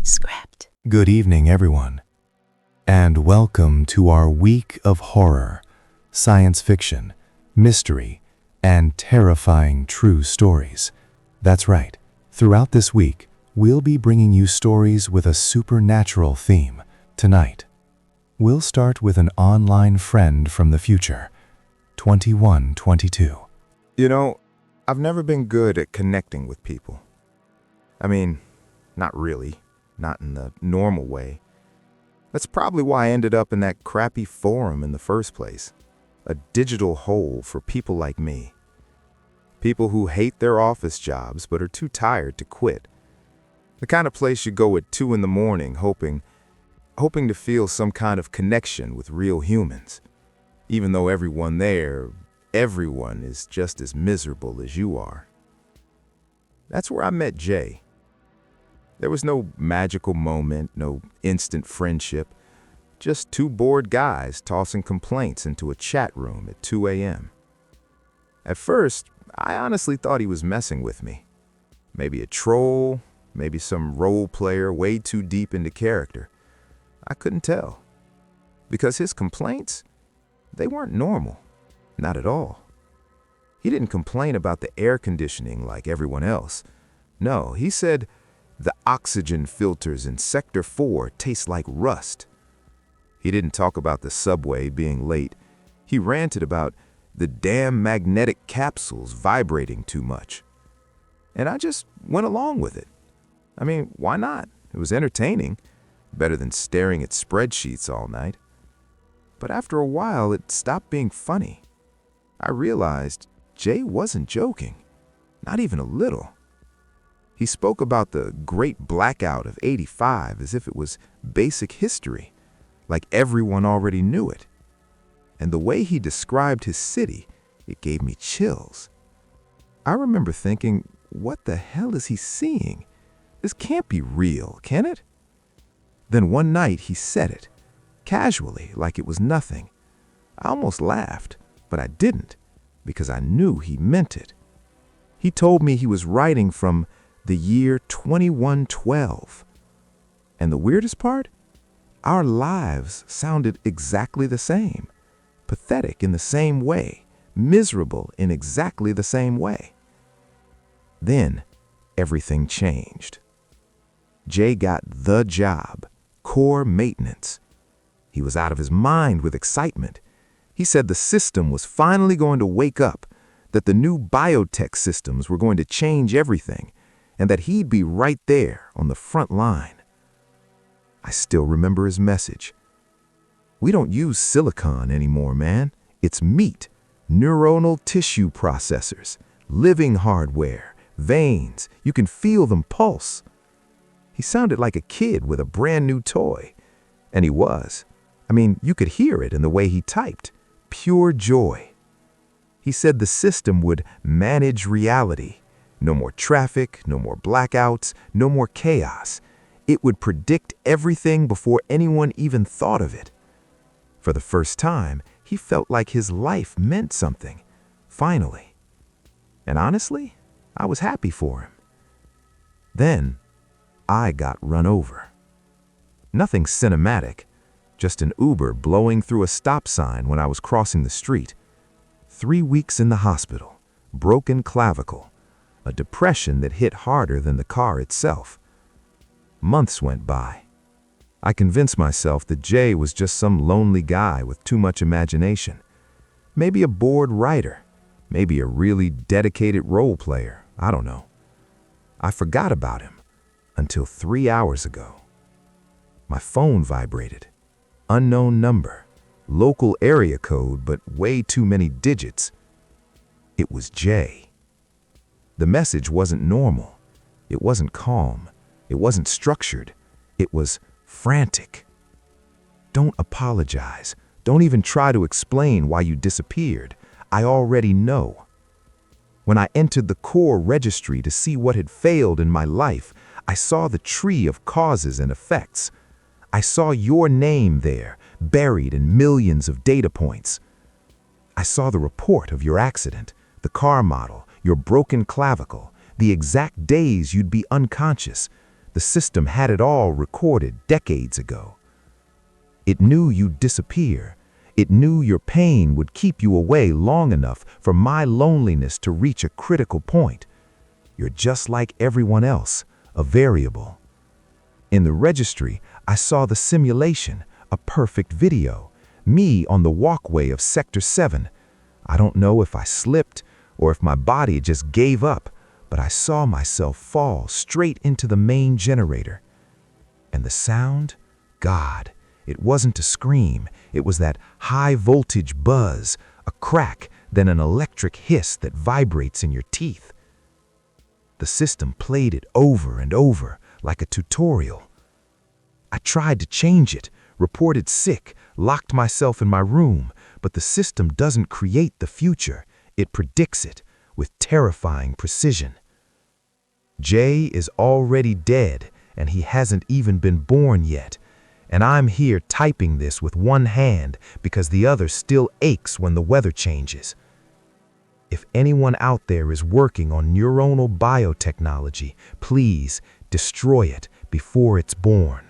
Script. Good evening, everyone, and welcome to our week of horror, science fiction, mystery, and terrifying true stories. That's right. Throughout this week, we'll be bringing you stories with a supernatural theme. Tonight, we'll start with an online friend from the future, 2122. You know, I've never been good at connecting with people. I mean, not really. Not in the normal way. That's probably why I ended up in that crappy forum in the first place. A digital hole for people like me. People who hate their office jobs but are too tired to quit. The kind of place you go at 2 in the morning hoping to feel some kind of connection with real humans. Even though everyone is just as miserable as you are. That's where I met Jay. There was no magical moment, no instant friendship, just 2 bored guys tossing complaints into a chat room at 2 a.m. At first, I honestly thought he was messing with me. Maybe a troll, maybe some role player way too deep into character. I couldn't tell. Because his complaints, they weren't normal. Not at all. He didn't complain about the air conditioning like everyone else. No, he said, "The oxygen filters in Sector 4 taste like rust." He didn't talk about the subway being late. He ranted about the damn magnetic capsules vibrating too much. And I just went along with it. I mean, why not? It was entertaining, better than staring at spreadsheets all night. But after a while, it stopped being funny. I realized Jay wasn't joking, not even a little. He spoke about the Great Blackout of '85 as if it was basic history, like everyone already knew it. And the way he described his city, it gave me chills. I remember thinking, what the hell is he seeing? This can't be real, can it? Then one night he said it, casually, like it was nothing. I almost laughed, but I didn't, because I knew he meant it. He told me he was writing from the year 2112. And the weirdest part? Our lives sounded exactly the same. Pathetic in the same way. Miserable in exactly the same way. Then, everything changed. Jay got the job, core maintenance. He was out of his mind with excitement. He said the system was finally going to wake up, that the new biotech systems were going to change everything, and that he'd be right there on the front line. I still remember his message. "We don't use silicon anymore, man. It's meat, neuronal tissue processors, living hardware, veins. You can feel them pulse." He sounded like a kid with a brand new toy. And he was. I mean, you could hear it in the way he typed. Pure joy. He said the system would manage reality. No more traffic, no more blackouts, no more chaos. It would predict everything before anyone even thought of it. For the first time, he felt like his life meant something. Finally. And honestly, I was happy for him. Then, I got run over. Nothing cinematic, just an Uber blowing through a stop sign when I was crossing the street. 3 weeks in the hospital, broken clavicle, a depression that hit harder than the car itself. Months went by. I convinced myself that Jay was just some lonely guy with too much imagination. Maybe a bored writer, maybe a really dedicated role player, I don't know. I forgot about him until 3 hours ago. My phone vibrated. Unknown number, local area code, but way too many digits. It was Jay. The message wasn't normal. It wasn't calm. It wasn't structured. It was frantic. "Don't apologize. Don't even try to explain why you disappeared. I already know." When I entered the core registry to see what had failed in my life, I saw the tree of causes and effects. I saw your name there, buried in millions of data points. I saw the report of your accident, the car model, your broken clavicle, the exact days you'd be unconscious, The system had it all recorded decades ago. It knew you'd disappear. It knew your pain would keep you away long enough for my loneliness to reach a critical point. You're just like everyone else, a variable. In the registry, I saw the simulation, a perfect video. Me on the walkway of Sector 7. I don't know if I slipped or if my body just gave up, but I saw myself fall straight into the main generator. And the sound? God, it wasn't a scream. It was that high-voltage buzz, a crack, then an electric hiss that vibrates in your teeth. The system played it over and over, like a tutorial. I tried to change it, reported sick, locked myself in my room, but the system doesn't create the future. It predicts it with terrifying precision. Jay is already dead, and he hasn't even been born yet. And I'm here typing this with one hand because the other still aches when the weather changes. If anyone out there is working on neuronal biotechnology, please destroy it before it's born.